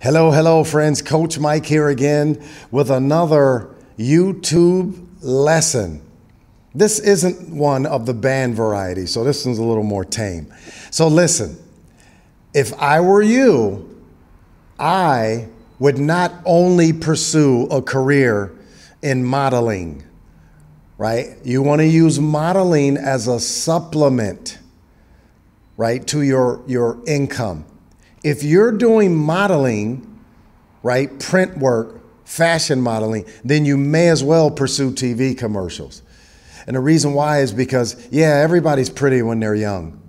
Hello, hello, friends. Coach Mike here again with another YouTube lesson. This isn't one of the band variety, so this one's a little more tame. So listen, if I were you, I would not only pursue a career in modeling, right? You want to use modeling as a supplement, right, to your income. If you're doing modeling, right, print work, fashion modeling, then you may as well pursue TV commercials. And the reason why is because, yeah, everybody's pretty when they're young,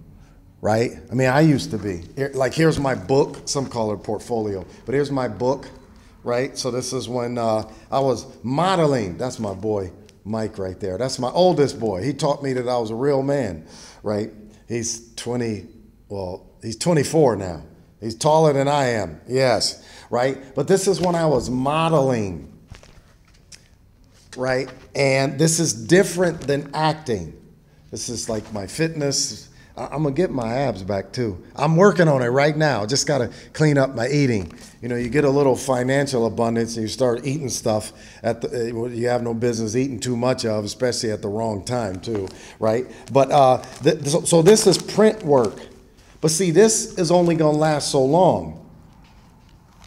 right? I mean, I used to be. Like, here's my book. Some call it portfolio, but here's my book, right? So this is when I was modeling. That's my boy, Mike, right there. That's my oldest boy. He taught me that I was a real man, right? He's 24 now. He's taller than I am, yes, right? But this is when I was modeling, right? And this is different than acting. This is like my fitness. I'm gonna get my abs back too. I'm working on it right now. Just gotta clean up my eating. You know, you get a little financial abundance and you start eating stuff you have no business eating too much of, especially at the wrong time too, right? But so this is print work. But see, this is only going to last so long,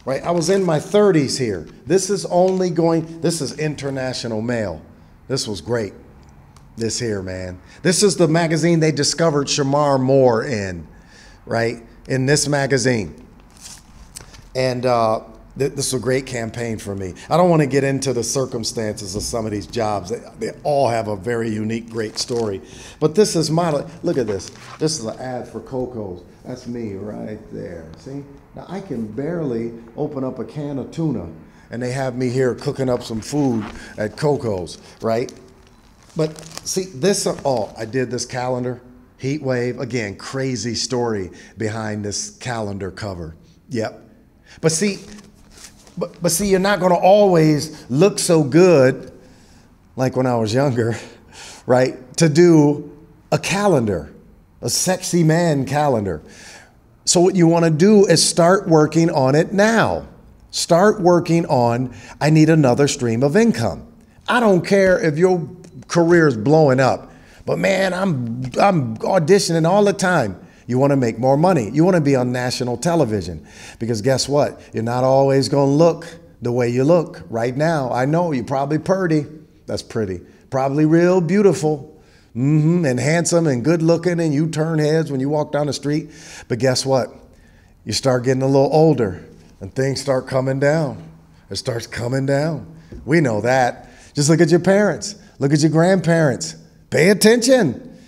right? I was in my 30s here. This is International Mail. This was great. This here, man. This is the magazine they discovered Shamar Moore in, right? In this magazine. And this is a great campaign for me. I don't want to get into the circumstances of some of these jobs. They all have a very unique, great story. But this is model. Look at this. This is an ad for Coco's. That's me right there. See? Now, I can barely open up a can of tuna, and they have me here cooking up some food at Coco's, right? But see, I did this calendar, heat wave. Again, crazy story behind this calendar cover. Yep. But see, you're not going to always look so good like when I was younger, right, to do a calendar, a sexy man calendar. So what you want to do is start working on it now. Start working on, I need another stream of income. I don't care if your career is blowing up, but man, I'm auditioning all the time. You want to make more money. You want to be on national television because guess what? You're not always going to look the way you look right now. I know you're probably pretty. That's pretty. Probably real beautiful and handsome and good looking, and you turn heads when you walk down the street. But guess what? You start getting a little older and things start coming down. It starts coming down. We know that. Just look at your parents. Look at your grandparents. Pay attention.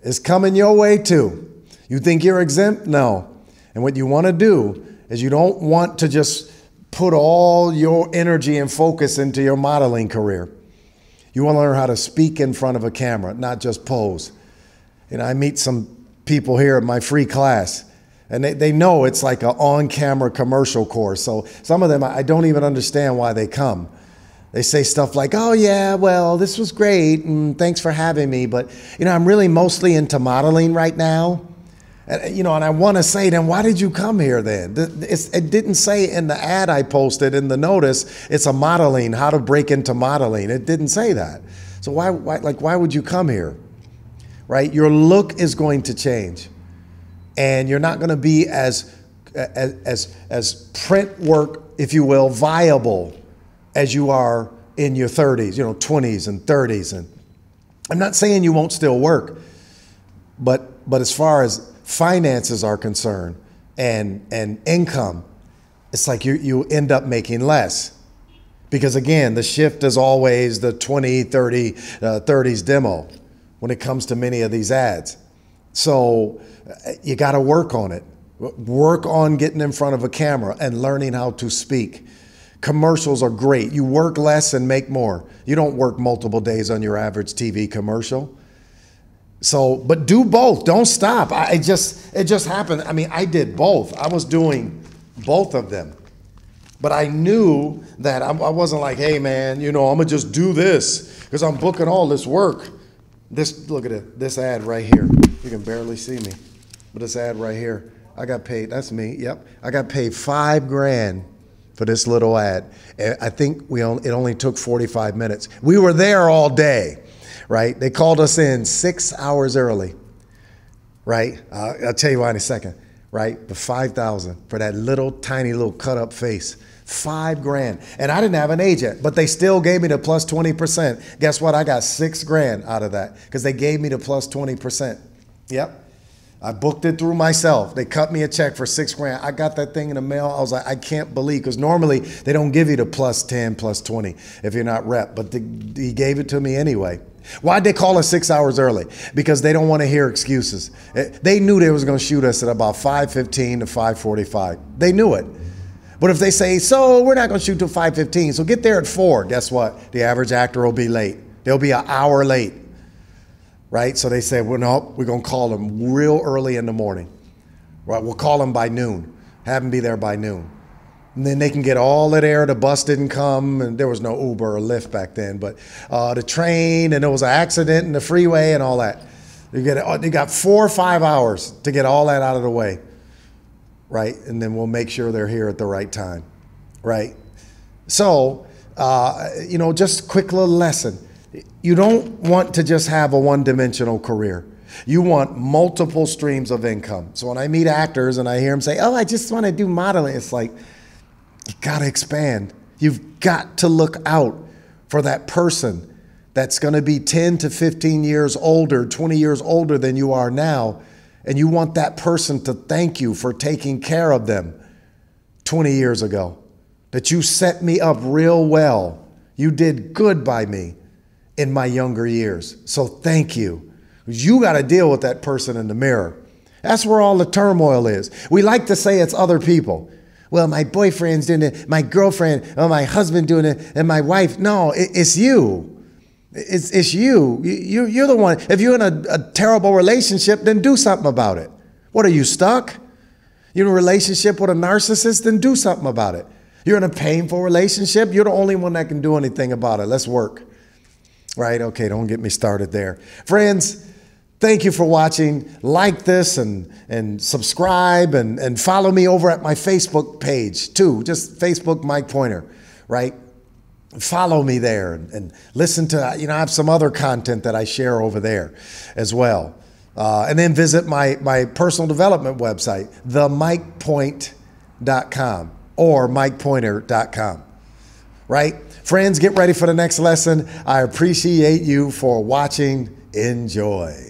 It's coming your way too. You think you're exempt? No. And what you want to do is you don't want to just put all your energy and focus into your modeling career. You want to learn how to speak in front of a camera, not just pose. You know, I meet some people here at my free class, and they know it's like an on-camera commercial course. So some of them, I don't even understand why they come. They say stuff like, oh yeah, well, this was great, and thanks for having me, but you know, I'm really mostly into modeling right now. And, you know, and I want to say, then why did you come here then? It didn't say in the ad I posted in the notice, it's a modeling, how to break into modeling. It didn't say that. So why would you come here, right? Your look is going to change, and you're not going to be as print work, if you will, viable as you are in your 30s, you know, 20s and 30s. And I'm not saying you won't still work, but as far as finances are concerned and income, it's like you end up making less. Because again, the shift is always the 30s demo when it comes to many of these ads. So you got to work on it. Work on getting in front of a camera and learning how to speak. Commercials are great. You work less and make more. You don't work multiple days on your average TV commercial. So, but do both. Don't stop. It just happened. I mean, I did both. I was doing both of them. But I knew that I wasn't like, hey man, you know, I'm gonna just do this because I'm booking all this work. Look at it. This ad right here. You can barely see me, but this ad right here. I got paid. That's me. Yep. I got paid $5 grand for this little ad. I think it only took 45 minutes. We were there all day, right? They called us in 6 hours early, right? I'll tell you why in a second, right? The $5,000 for that little tiny little cut up face. $5,000. And I didn't have an agent, but they still gave me the plus 20%. Guess what? I got $6,000 out of that because they gave me the plus 20%. Yep. I booked it through myself. They cut me a check for $6,000. I got that thing in the mail. I was like, I can't believe, because normally they don't give you the plus 10, plus 20 if you're not rep, but he gave it to me anyway. Why'd they call us 6 hours early? Because they don't want to hear excuses. They knew they was going to shoot us at about 5:15 to 5:45. They knew it. But if they say, so we're not going to shoot till 5:15, so get there at 4, guess what? The average actor will be late. They'll be an hour late, right? So they said, well, no, we're going to call them real early in the morning. Right? We'll call them by noon. Have them be there by noon. And then they can get all of there. The bus didn't come, and there was no Uber or Lyft back then, but the train, and there was an accident in the freeway and all that. They got 4 or 5 hours to get all that out of the way. Right? And then we'll make sure they're here at the right time, right? So, just a quick little lesson. You don't want to just have a one-dimensional career. You want multiple streams of income. So when I meet actors and I hear them say, oh, I just want to do modeling, it's like, you got to expand. You've got to look out for that person that's going to be 10 to 15 years older, 20 years older than you are now. And you want that person to thank you for taking care of them 20 years ago. That you set me up real well. You did good by me in my younger years. So thank you. You got to deal with that person in the mirror. That's where all the turmoil is. We like to say it's other people. Well, my boyfriend's doing it, my girlfriend, or my husband doing it, and my wife. No, it's you. It's you. You're the one. If you're in a terrible relationship, then do something about it. What, are you stuck? You're in a relationship with a narcissist, then do something about it. You're in a painful relationship, you're the only one that can do anything about it. Let's work. Right? Okay, don't get me started there. Friends, thank you for watching. Like this and subscribe and follow me over at my Facebook page too. Just Facebook Mike Pointer, right? Follow me there and listen to, I have some other content that I share over there as well. And then visit my personal development website, themikepoint.com or mikepointer.com, right? Friends, get ready for the next lesson. I appreciate you for watching. Enjoy.